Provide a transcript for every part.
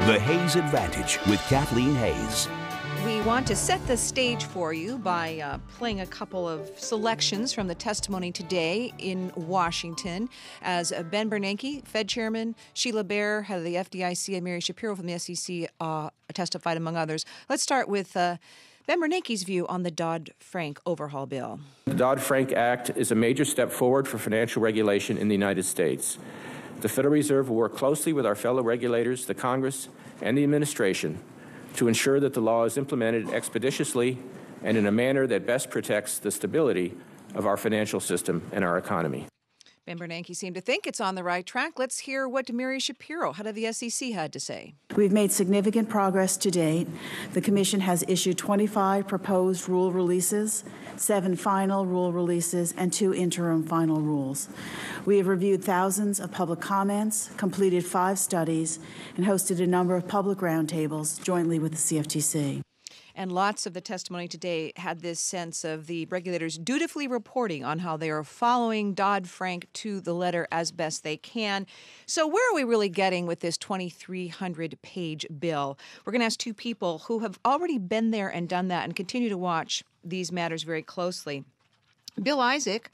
The Hays Advantage with Kathleen Hays. We want to set the stage for you by playing a couple of selections from the testimony today in Washington as Ben Bernanke, Fed Chairman, Sheila Bair, head of the FDIC, and Mary Shapiro from the SEC testified, among others. Let's start with Ben Bernanke's view on the Dodd-Frank overhaul bill. The Dodd-Frank Act is a major step forward for financial regulation in the United States. The Federal Reserve will work closely with our fellow regulators, the Congress, and the administration to ensure that the law is implemented expeditiously and in a manner that best protects the stability of our financial system and our economy. Ben Bernanke seemed to think it's on the right track. Let's hear what Mary Shapiro, head of the SEC, had to say. We've made significant progress to date. The Commission has issued 25 proposed rule releases, 7 final rule releases, and 2 interim final rules. We have reviewed thousands of public comments, completed 5 studies, and hosted a number of public roundtables jointly with the CFTC. And lots of the testimony today had this sense of the regulators dutifully reporting on how they are following Dodd-Frank to the letter as best they can. So where are we really getting with this 2,300-page bill? We're going to ask 2 people who have already been there and done that and continue to watch these matters very closely. Bill Isaac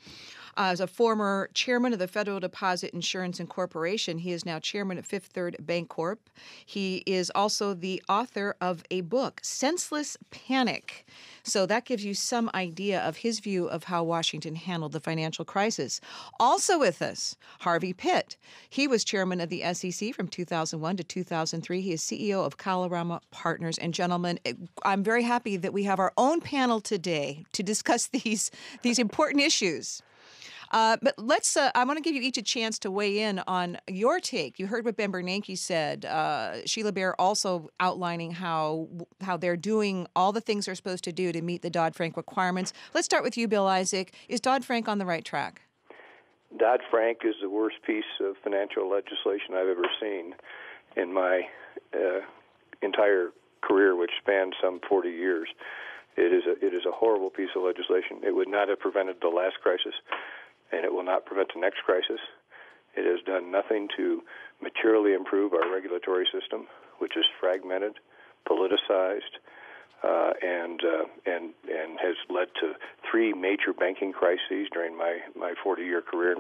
is a former chairman of the Federal Deposit Insurance and Corporation. He is now chairman of Fifth Third Bancorp. He is also the author of a book, Senseless Panic. So that gives you some idea of his view of how Washington handled the financial crisis. Also with us, Harvey Pitt. He was chairman of the SEC from 2001 to 2003. He is CEO of Kalorama Partners. And gentlemen, I'm very happy that we have our own panel today to discuss these important issues. But let's. I want to give you each a chance to weigh in on your take. You heard what Ben Bernanke said. Sheila Bair also outlining how they're doing all the things they're supposed to do to meet the Dodd-Frank requirements. Let's start with you, Bill Isaac. Is Dodd-Frank on the right track? Dodd-Frank is the worst piece of financial legislation I've ever seen in my entire career, which spans some 40 years. It is a horrible piece of legislation. It would not have prevented the last crisis, and it will not prevent the next crisis. It has done nothing to materially improve our regulatory system, which is fragmented, politicized, and has led to 3 major banking crises during my 40-year career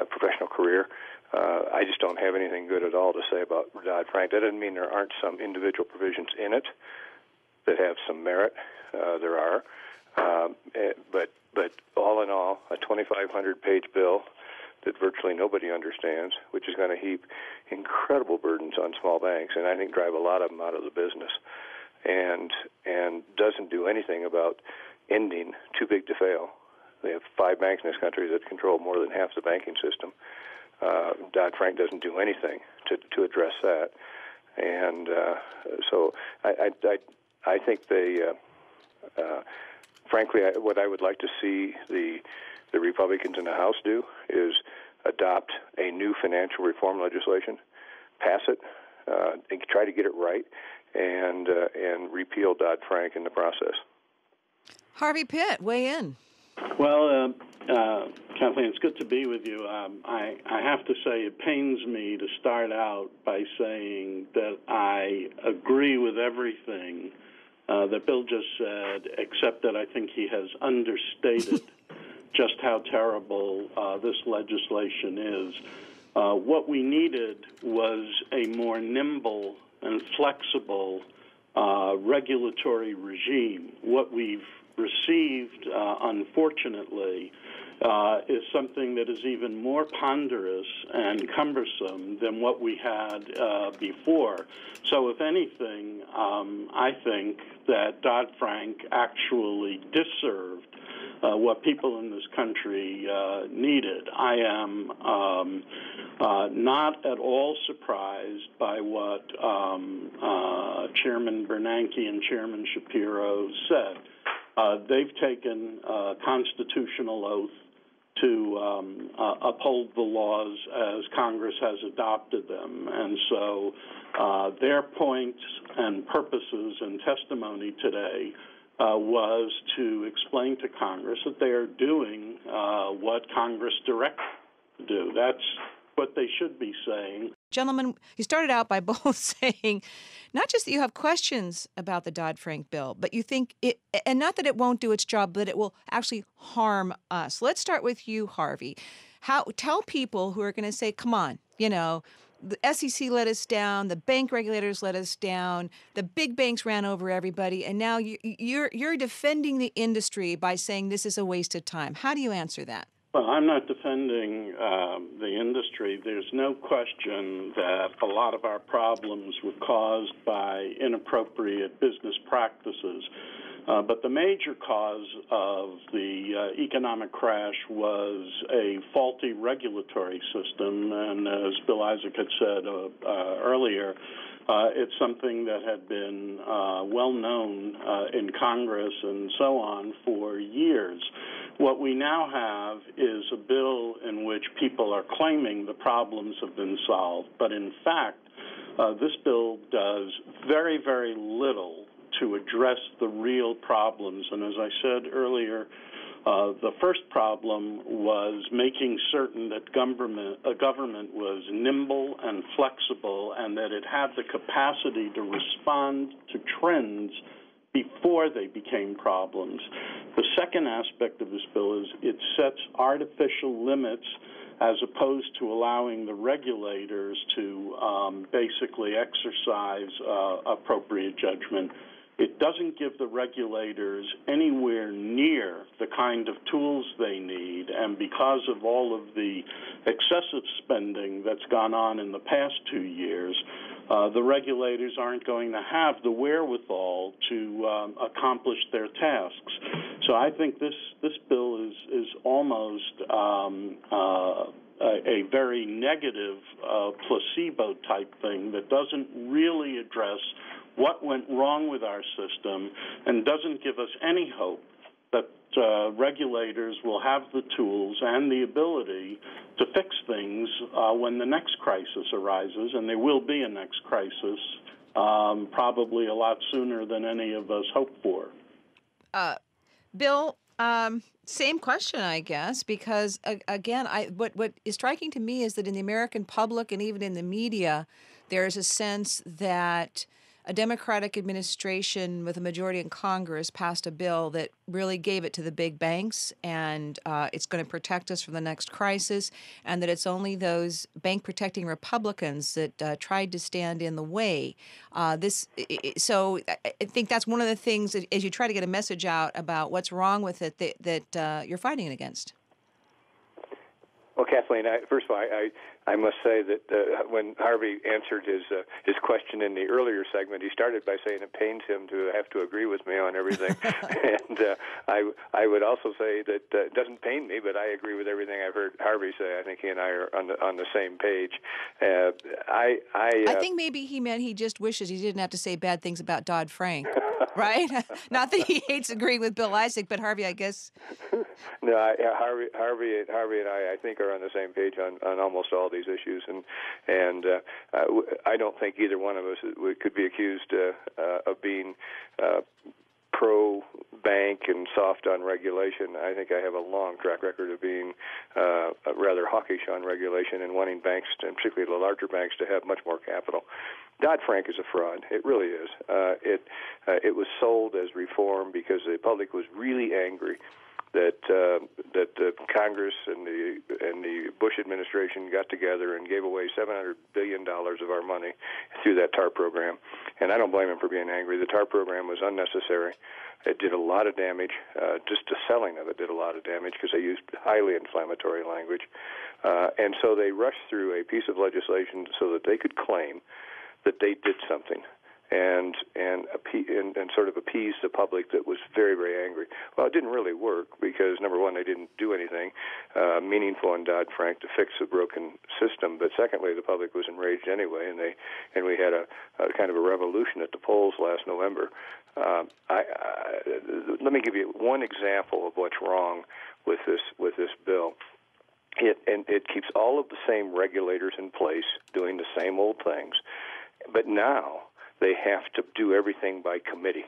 professional career. I just don't have anything good at all to say about Dodd-Frank. That doesn't mean there aren't some individual provisions in it that have some merit. There are, but all in all, a 2,500-page bill that virtually nobody understands, which is going to heap incredible burdens on small banks, and I think drive a lot of them out of the business, and doesn't do anything about ending too big to fail. They have 5 banks in this country that control more than half the banking system. Dodd-Frank doesn't do anything to address that, and so I think they. Frankly, what I would like to see the Republicans in the House do is adopt a new financial reform legislation, pass it, and try to get it right, and repeal Dodd-Frank in the process. Harvey Pitt, weigh in. Well, Kathleen, it's good to be with you. I have to say it pains me to start out by saying that I agree with everything that Bill just said, except that I think he has understated just how terrible this legislation is. What we needed was a more nimble and flexible regulatory regime. What we've received, unfortunately, is something that is even more ponderous and cumbersome than what we had before. So if anything, I think that Dodd-Frank actually disserved what people in this country needed. I am not at all surprised by what Chairman Bernanke and Chairman Shapiro said. They've taken a constitutional oath to uphold the laws as Congress has adopted them. And so their points and purposes and testimony today was to explain to Congress that they are doing what Congress directed to do. what they should be saying. Gentlemen, you started out by both saying not just that you have questions about the Dodd-Frank bill, but you think it, and not that it won't do its job, but it will actually harm us. Let's start with you, Harvey. Tell people who are going to say, come on, the SEC let us down, the bank regulators let us down, the big banks ran over everybody, and now you're defending the industry by saying this is a waste of time. How do you answer that? Well, I'm not defending the industry. There's no question that a lot of our problems were caused by inappropriate business practices. But the major cause of the economic crash was a faulty regulatory system. And as Bill Isaac had said earlier, it's something that had been well known in Congress and so on for years. What we now have is a bill in which people are claiming the problems have been solved, but in fact, this bill does very, very little to address the real problems. And as I said earlier, the first problem was making certain that government was nimble and flexible and that it had the capacity to respond to trends before they became problems. The second aspect of this bill is it sets artificial limits as opposed to allowing the regulators to basically exercise appropriate judgment. It doesn't give the regulators anywhere near the kind of tools they need, and because of all of the excessive spending that's gone on in the past 2 years, the regulators aren't going to have the wherewithal to accomplish their tasks. So I think this bill is almost a very negative placebo type thing that doesn't really address what went wrong with our system and doesn't give us any hope that regulators will have the tools and the ability to fix things when the next crisis arises, and there will be a next crisis, probably a lot sooner than any of us hope for. Bill, same question, I guess, because, again, what is striking to me is that in the American public and even in the media, there is a sense that a Democratic administration with a majority in Congress passed a bill that really gave it to the big banks, and it's going to protect us from the next crisis, and that it's only those bank-protecting Republicans that tried to stand in the way. So I think that's one of the things, that, as you try to get a message out about what's wrong with it, that you're fighting against. Well, Kathleen, first of all, I must say that when Harvey answered his question in the earlier segment, he started by saying it pains him to have to agree with me on everything. And I would also say that it doesn't pain me, but I agree with everything I've heard Harvey say. I think he and I are on the same page. I think maybe he meant he just wishes he didn't have to say bad things about Dodd-Frank, right? Not that he hates agreeing with Bill Isaac, but Harvey, I guess. No, Harvey and I think, are on the same page on almost all these issues, and I don't think either one of us could be accused of being pro-bank and soft on regulation. I think I have a long track record of being rather hawkish on regulation and wanting banks, and particularly the larger banks, to have much more capital. Dodd-Frank is a fraud. It really is. It was sold as reform because the public was really angry that Congress and the Bush administration got together and gave away $700 billion of our money through that TARP program. And I don't blame them for being angry. The TARP program was unnecessary. It did a lot of damage. Just the selling of it did a lot of damage because they used highly inflammatory language. And so they rushed through a piece of legislation so that they could claim that they did something and sort of appease the public that was very, very angry. Well, it didn't really work because, number one, they didn't do anything meaningful in Dodd-Frank to fix a broken system. But secondly, the public was enraged anyway, and we had a kind of a revolution at the polls last November. Let me give you one example of what's wrong with this bill. It keeps all of the same regulators in place doing the same old things, but now they have to do everything by committee.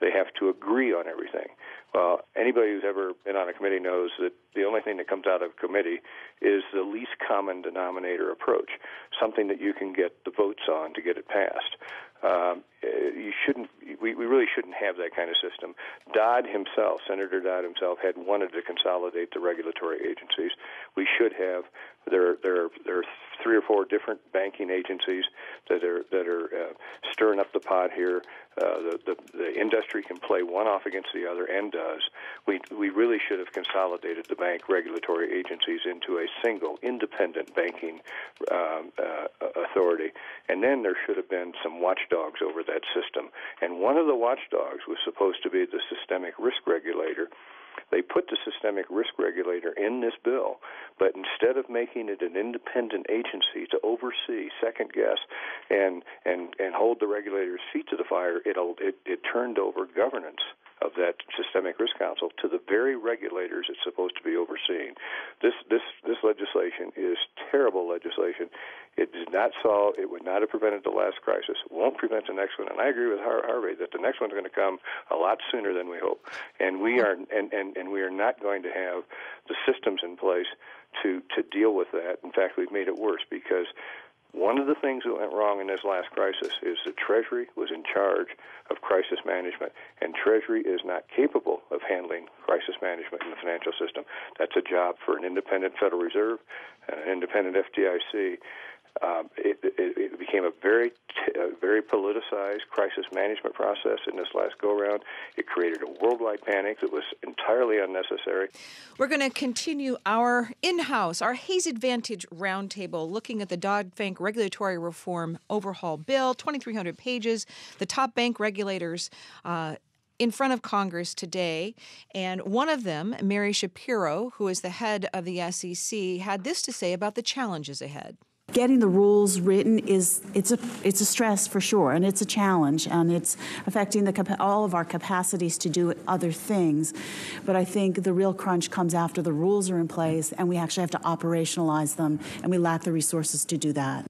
They have to agree on everything. Well, anybody who's ever been on a committee knows that the only thing that comes out of a committee is the least common denominator approach, something that you can get the votes on to get it passed. We really shouldn't have that kind of system. Senator Dodd himself, had wanted to consolidate the regulatory agencies. We should have. There are 3 or 4 different banking agencies that are stirring up the pot here. The industry can play one off against the other, and does. We really should have consolidated the bank regulatory agencies into a single independent banking authority, and then there should have been some watchdogs over that system. And one of the watchdogs was supposed to be the systemic risk regulator. They put the systemic risk regulator in this bill, but instead of making it an independent agency to oversee, second guess, and hold the regulator's feet to the fire, it turned over governance of that Systemic Risk Council to the very regulators it's supposed to be overseeing. This legislation is terrible legislation. It did not solve. It would not have prevented the last crisis. It won't prevent the next one. And I agree with Harvey that the next one's going to come a lot sooner than we hope. And we are not going to have the systems in place to deal with that. In fact, we've made it worse, because one of the things that went wrong in this last crisis is the Treasury was in charge of crisis management, and Treasury is not capable of handling crisis management in the financial system. That's a job for an independent Federal Reserve and an independent FDIC. It became a very politicized crisis management process in this last go-round. It created a worldwide panic that was entirely unnecessary. We're going to continue our in-house, our Hays Advantage Roundtable, looking at the Dodd-Frank Regulatory Reform Overhaul Bill, 2,300 pages, the top bank regulators in front of Congress today. And one of them, Mary Shapiro, who is the head of the SEC, had this to say about the challenges ahead. Getting the rules written it's a stress for sure, and it's a challenge, and it's affecting all of our capacities to do other things. But I think the real crunch comes after the rules are in place and we actually have to operationalize them, and we lack the resources to do that.